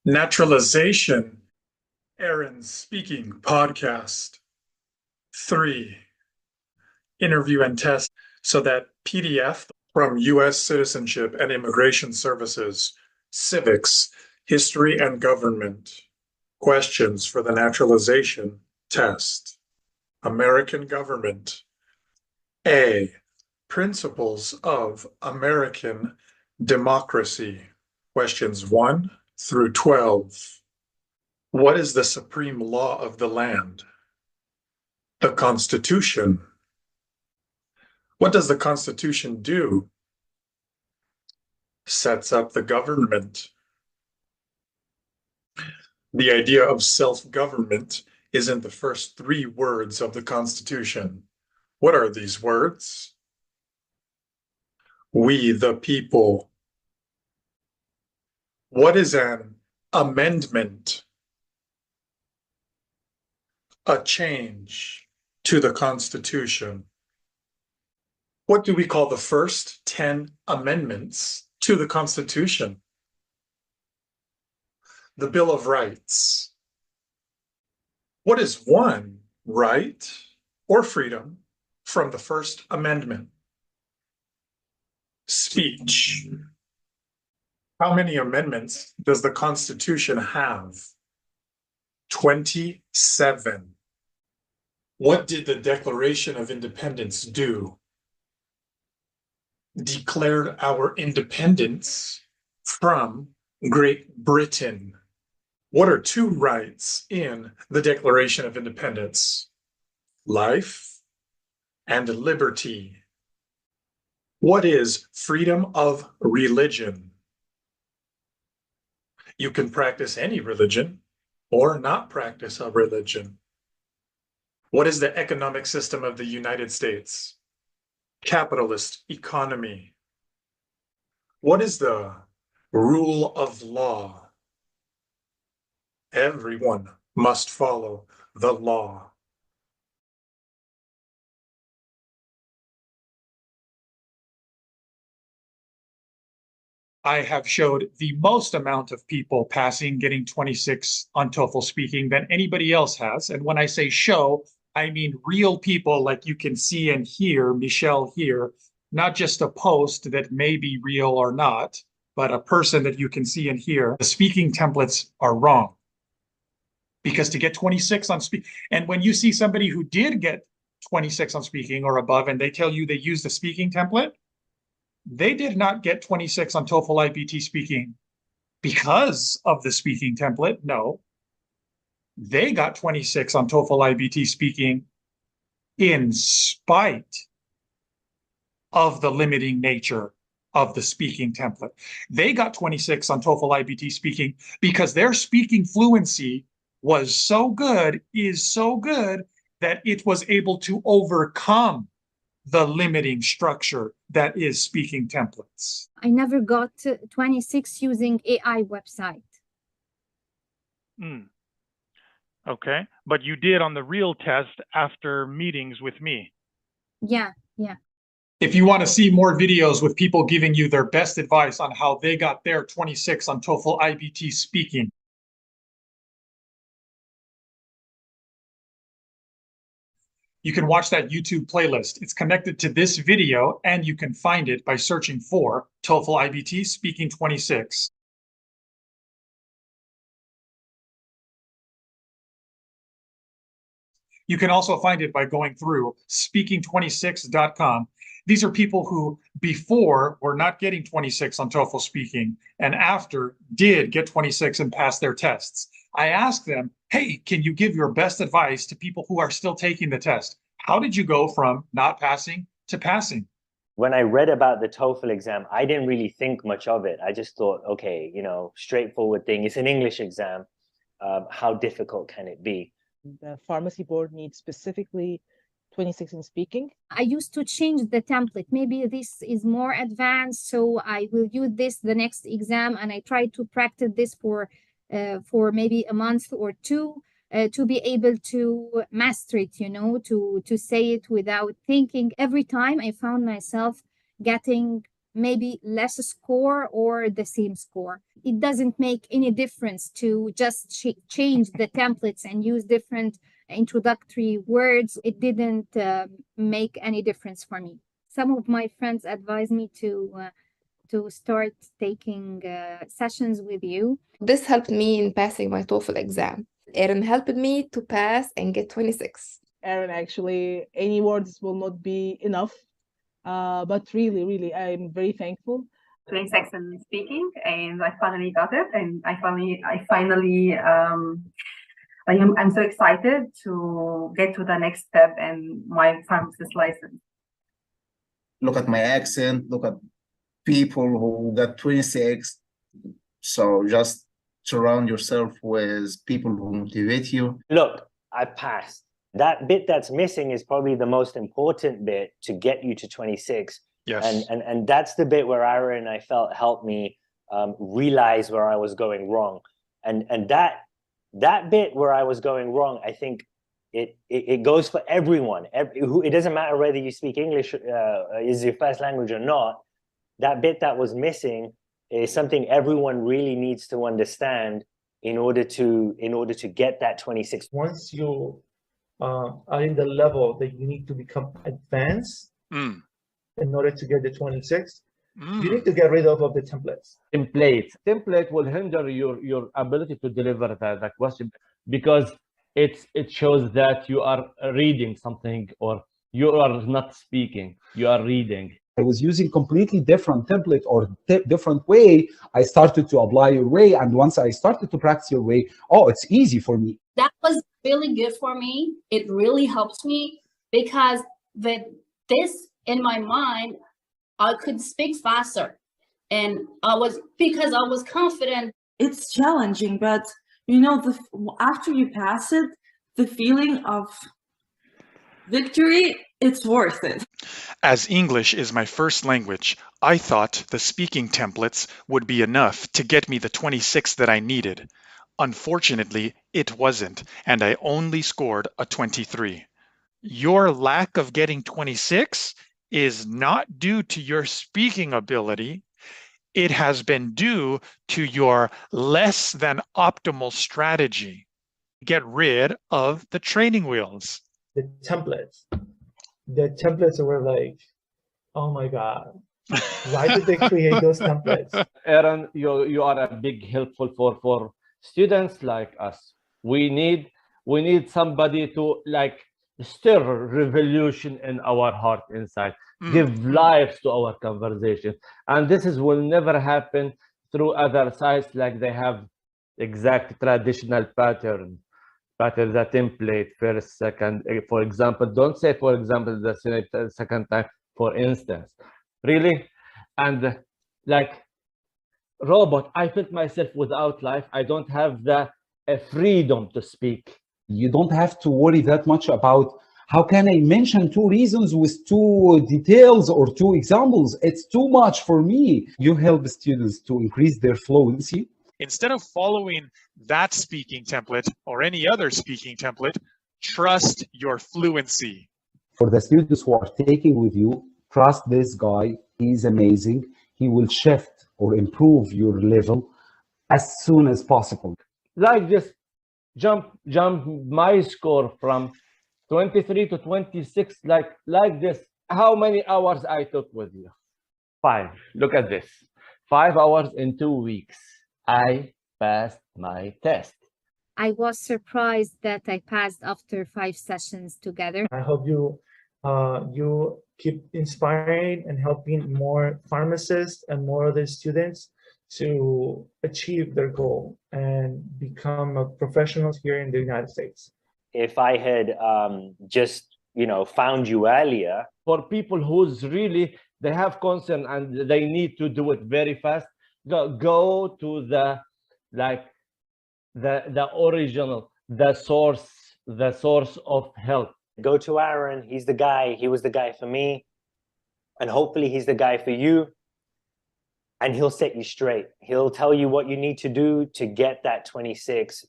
Naturalization, Aaron's speaking podcast. 3, interview and test. So that PDF from U.S. Citizenship and Immigration Services, civics, history and government. Questions for the naturalization test. American government. A, principles of American democracy. Questions 1 through 12. What is the supreme law of the land? The Constitution. What does the Constitution do? Sets up the government. The idea of self-government is in the first 3 words of the Constitution. What are these words? We the people. What is an amendment? A change to the Constitution. What do we call the first 10 amendments to the Constitution? The Bill of Rights. What is one right or freedom from the First Amendment? Speech. How many amendments does the Constitution have? 27. What did the Declaration of Independence do? Declared our independence from Great Britain. What are 2 rights in the Declaration of Independence? Life and liberty. What is freedom of religion? You can practice any religion or not practice a religion. What is the economic system of the United States? Capitalist economy. What is the rule of law? Everyone must follow the law. I have showed the most amount of people passing, getting 26 on TOEFL speaking than anybody else has. And when I say show, I mean real people like you can see and hear Michelle here, not just a post that may be real or not, but a person that you can see and hear. The speaking templates are wrong. Because to get 26 on speak, and when you see somebody who did get 26 on speaking or above, and they tell you they use the speaking template, they did not get 26 on TOEFL IBT speaking because of the speaking template. No, they got 26 on TOEFL IBT speaking in spite of the limiting nature of the speaking template. They got 26 on TOEFL IBT speaking because their speaking fluency was so good, is so good, that it was able to overcome the limiting structure that is speaking templates. I never got 26 using AI website. Okay, but you did on the real test after meetings with me. Yeah. If you want to see more videos with people giving you their best advice on how they got their 26 on TOEFL IBT speaking, you can watch that YouTube playlist. It's connected to this video, and you can find it by searching for TOEFL IBT Speaking 26. You can also find it by going through speaking26.com. These are people who before were not getting 26 on TOEFL speaking and after did get 26 and pass their tests. I asked them, hey, can you give your best advice to people who are still taking the test? How did you go from not passing to passing? When I read about the TOEFL exam, I didn't really think much of it. I just thought, okay, straightforward thing. It's an English exam. How difficult can it be? The pharmacy board needs specifically 26 in speaking. I used to change the template. Maybe this is more advanced, so I will use this the next exam, and I try to practice this for maybe a month or 2 to be able to master it, to say it without thinking. Every time I found myself getting maybe less score or the same score. It doesn't make any difference to just change the templates and use different introductory words. It didn't make any difference for me. Some of my friends advised me to start taking sessions with you. This helped me in passing my TOEFL exam. Erin helped me to pass and get 26. Aaron, actually, any words will not be enough. But really, I'm very thankful. 26 in speaking, and I finally got it, and I'm so excited to get to the next step in my pharmacist license. Look at my accent, look at people who got 26. So just surround yourself with people who motivate you. Look, I passed. That bit that's missing is probably the most important bit to get you to 26. Yes. And that's the bit where Aaron, I felt, helped me realize where I was going wrong. And that bit where I was going wrong, I think it goes for everyone. It doesn't matter whether you speak English is your first language or not. That bit that was missing is something everyone really needs to understand in order to get that 26. Once you are in the level that you need to become advanced in order to get the 26, you need to get rid of the templates. Template will hinder your ability to deliver the question, because it shows that you are reading something or you are not speaking, you are reading. I was using completely different template or different way. I started to apply your way, and once I started to practice your way, oh, it's easy for me. That was really good for me. It really helped me because with this in my mind, I could speak faster, and because I was confident. It's challenging, but you know, after you pass it, the feeling of victory, it's worth it. As English is my first language, I thought the speaking templates would be enough to get me the 26 that I needed. Unfortunately, it wasn't, and I only scored a 23. Your lack of getting 26 is not due to your speaking ability. It has been due to your less than optimal strategy. Get rid of the training wheels. The templates were like, oh my God, why did they create those templates? Aaron, you are a big helpful for students like us. We need somebody to like stir revolution in our heart inside, give life to our conversation. And this will never happen through other sites like they have exact traditional pattern, the template, first, second, for example. Don't say, for example, the second time, for instance. Really? And like robot, I felt myself without life. I don't have the freedom to speak. You don't have to worry that much about how can I mention 2 reasons with 2 details or 2 examples. It's too much for me. You help students to increase their fluency. Instead of following that speaking template or any other speaking template, trust your fluency. For the students who are taking with you, trust this guy. He's amazing. He will shift or improve your level as soon as possible. Like this, jump my score from 23 to 26, like this. How many hours I took with you? 5. Look at this. 5 hours in 2 weeks. I passed my test. I was surprised that I passed after 5 sessions together. I hope you keep inspiring and helping more pharmacists and more other students to achieve their goal and become a professional here in the United States. If I had just, found you earlier. For people who's really, they have concern and they need to do it very fast, go to the original, the source of help. Go to Aaron. He's the guy. He was the guy for me. And hopefully he's the guy for you. And he'll set you straight. He'll tell you what you need to do to get that 26